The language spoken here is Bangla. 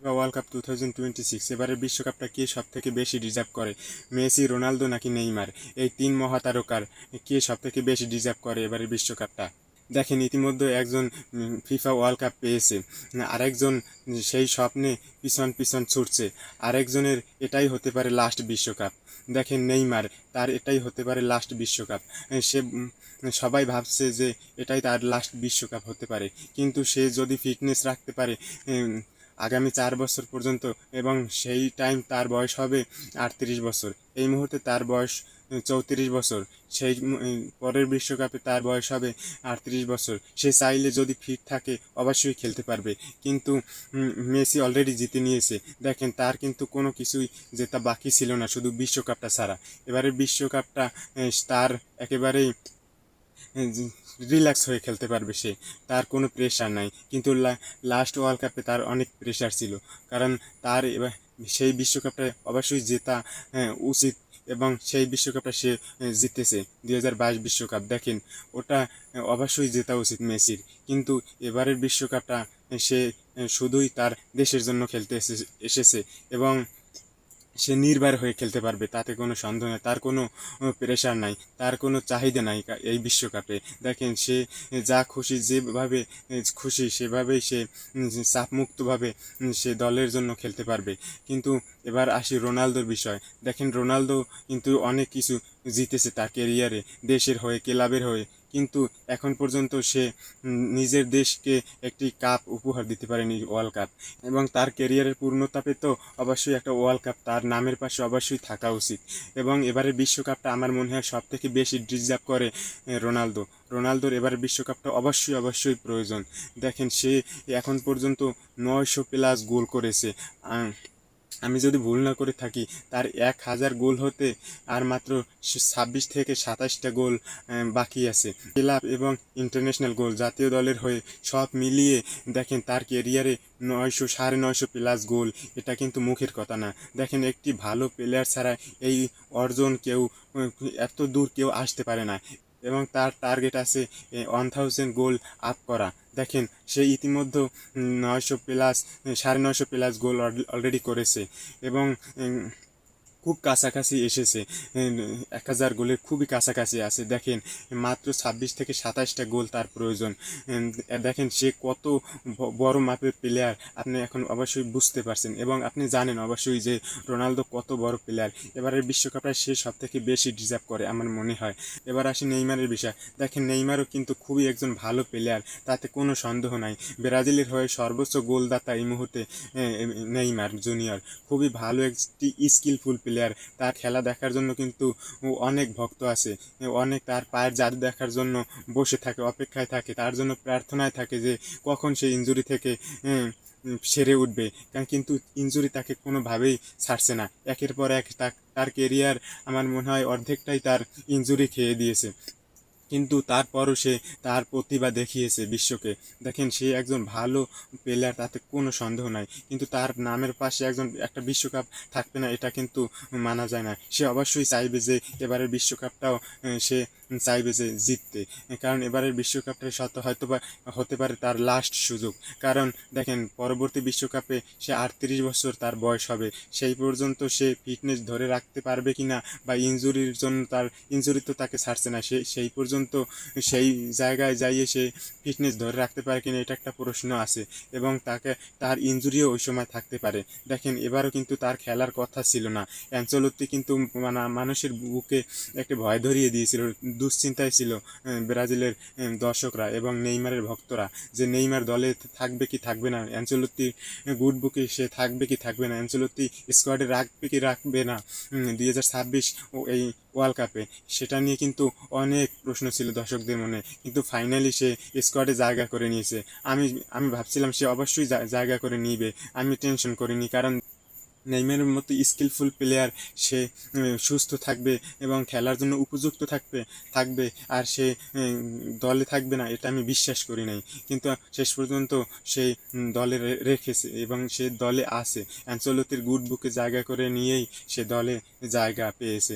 ওয়ার্ল্ড কাপ 2026 এবারের বিশ্বকাপটা কে সব থেকে বেশি ডিজার্ভ করে, মেসি, রোনালদো নাকি নেইমার? এই তিন মহাতারকার কে সব থেকে বেশি ডিজার্ভ করে এবারের বিশ্বকাপটা? দেখেন, ইতিমধ্যে একজন ফিফা ওয়ার্ল্ড কাপ পেয়েছে, আরেকজন সেই স্বপ্নে পিছন পিছন ছুটছে, আরেকজনের এটাই হতে পারে লাস্ট বিশ্বকাপ। দেখেন নেইমার, তার এটাই হতে পারে লাস্ট বিশ্বকাপ। সে সবাই ভাবছে যে এটাই তার লাস্ট বিশ্বকাপ হতে পারে, কিন্তু সে যদি ফিটনেস রাখতে পারে আগামী 4 বছর পর্যন্ত, এবং সেই টাইম তার বয়স হবে 38 বছর। এই মুহূর্তে তার বয়স 34 বছর। সেই পরের বিশ্বকাপে তার বয়স হবে 38 বছর। সে চাইলে যদি ফিট থাকে অবশ্যই খেলতে পারবে, কিন্তু মেসি অলরেডি জিতে নিয়েছে। দেখেন, তার কিন্তু কোনো কিছুই জেতা বাকি ছিল না, শুধু বিশ্বকাপটা ছাড়া। এবারের বিশ্বকাপটা তার একেবারেই রিল্যাক্স হয়ে খেলতে পারবে সে, তার কোনো প্রেশার নাই। কিন্তু লাস্ট ওয়ার্ল্ড কাপে তার অনেক প্রেশার ছিল, কারণ তার এবার সেই বিশ্বকাপটা অবশ্যই জেতা উচিত, এবং সেই বিশ্বকাপটা সে জিতেছে 2022 বিশ্বকাপ। দেখেন, ওটা অবশ্যই জেতা উচিত মেসির, কিন্তু এবারের বিশ্বকাপটা সে শুধুই তার দেশের জন্য খেলতে এসেছে, এবং সে নির্ভয় হয়ে খেলতে পারবে, তাতে কোনো সন্দেহ নেই। তার কোনো প্রেশার নাই, তার কোনো চাহিদা নাই এই বিশ্বকাপে। দেখেন, সে যা খুশি, যেভাবে খুশি সেভাবেই সে চাপমুক্তভাবে সে দলের জন্য খেলতে পারবে। কিন্তু এবার আসি রোনালদোর বিষয়। দেখেন, রোনালদো কিন্তু অনেক কিছু জিতেছে তার কেরিয়ারে, দেশের হয়ে, ক্লাবের হয়ে, কিন্তু এখন পর্যন্ত সে নিজের দেশকে একটি কাপ উপহার দিতে পারেনি, ওয়ার্ল্ড কাপ। এবং তার কেরিয়ারের পূর্ণতা পেতেও অবশ্যই একটা ওয়ার্ল্ড কাপ তার নামের পাশে অবশ্যই থাকা উচিত। এবং এবারের বিশ্বকাপটা আমার মনে হয় সব থেকে বেশি ডিজার্ভ করে রোনালদো। রোনালদোর এবারের বিশ্বকাপটা অবশ্যই অবশ্যই প্রয়োজন। দেখেন, সে এখন পর্যন্ত 900+ গোল করেছে। আমি যদি ভুল না করে থাকি, তার 1000 গোল হতে আর মাত্র 26 থেকে 27টা গোল বাকি আছে। ক্লাব এবং ইন্টারন্যাশনাল গোল, জাতীয় দলের হয়ে সব মিলিয়ে দেখেন তার কেরিয়ারে 900 950+ গোল। এটা কিন্তু মুখের কথা না। দেখেন, একটি ভালো প্লেয়ার ছাড়া এই অর্জন কেউ এত দূর কেউ আসতে পারে না, এবং তার টার্গেট আছে 1000 গোল আপ করা। দেখেন, সে ইতিমধ্যে 900+, 950+ গোল অলরেডি করেছে, এবং খুব কাছাকাছি এসেছে, 1000 গোলের খুবই কাছাকাছি আছে। দেখেন, মাত্র 26 থেকে 27টা গোল তার প্রয়োজন। দেখেন, সে কত বড় মাপের প্লেয়ার, আপনি এখন অবশ্যই বুঝতে পারছেন, এবং আপনি জানেন অবশ্যই যে রোনালদো কত বড় প্লেয়ার। এবারের বিশ্বকাপে সে সব থেকে বেশি ডিজার্ভ করে আমার মনে হয়। এবার আসি নেইমারের বিষয়। দেখেন, নেইমারও কিন্তু খুবই একজন ভালো প্লেয়ার, তাতে কোনো সন্দেহ নাই। ব্রাজিলের হয়ে সর্বোচ্চ গোলদাতা এই মুহূর্তে নেইমার জুনিয়র। খুবই ভালো একটি স্কিলফুল প্লেয়ার। তার খেলা দেখার জন্য কিন্তু অনেক ভক্ত আছে, অনেক তার পায়ের জাদু দেখার জন্য বসে থাকে, অপেক্ষায় থাকে, তার জন্য প্রার্থনায় থাকে যে কখন সে ইনজুরি থেকে সেরে উঠবে। কিন্তু ইনজুরি তাকে কোনোভাবেই ছাড়ছে না, একের পর এক তার কেরিয়ার আমার মনে হয় অর্ধেকটাই তার ইনজুরি খেয়ে দিয়েছে, কিন্তু তারপরও সে তার প্রতিভা দেখিয়েছে বিশ্বকে। দেখেন, সে একজন ভালো প্লেয়ার, তাতে কোনো সন্দেহ নাই, কিন্তু তার নামের পাশে একটা বিশ্বকাপ থাকবে না, এটা কিন্তু মানা যায় না। সে অবশ্যই চাইবে যে এবারের বিশ্বকাপটাও সে চাইবে যে জিততে, কারণ এবারের বিশ্বকাপটা হয়তো বা হতে পারে তার লাস্ট সুযোগ। কারণ দেখেন, পরবর্তী বিশ্বকাপে সে 38 বছর তার বয়স হবে, সেই পর্যন্ত সে ফিটনেস ধরে রাখতে পারবে কিনা, বা ইনজুরির জন্য তার ইনজুরি তো তাকে ছাড়ছে না, সেই পর্যন্ত সেই জায়গায় যাইয়ে সে ফিটনেস ধরে রাখতে পারে কিনা, এটা একটা প্রশ্ন আছে, এবং তার ইনজুরিও ওই সময় থাকতে পারে। দেখেন, এবারও কিন্তু তার খেলার কথা ছিল না। অ্যানচেলোত্তি কিন্তু মানুষের বুকে একটা ভয় ধরিয়ে দিয়েছিল, দুশ্চিন্তায় ছিল ব্রাজিলের দর্শকরা এবং নেইমারের ভক্তরা, যে নেইমার দলে থাকবে কি থাকবে না, অ্যানচেলোত্তি গুড বুকে সে থাকবে কি থাকবে না, অ্যানচেলোত্তি স্কোয়াডে রাখবে কি রাখবে না 2026 এই ওয়ার্ল্ড কাপে। সেটা নিয়ে কিন্তু অনেক প্রশ্ন ছিল দর্শকদের মনে, কিন্তু ফাইনালি সে স্কোয়াডে জায়গা করে নিয়েছে। আমি আমি ভাবছিলাম সে অবশ্যই জায়গা করে নিবে, আমি টেনশন করিনি, কারণ নেইমারের মতো স্কিলফুল প্লেয়ার সে সুস্থ থাকবে এবং খেলার জন্য উপযুক্ত থাকবে আর সে দলে থাকবে না, এটা আমি বিশ্বাস করি নাই। কিন্তু শেষ পর্যন্ত সে দলে রেখেছে এবং সে দলে আছে, অ্যানচেলোত্তির গুড বুকে জায়গা করে নিয়েই সে দলে জায়গা পেয়েছে।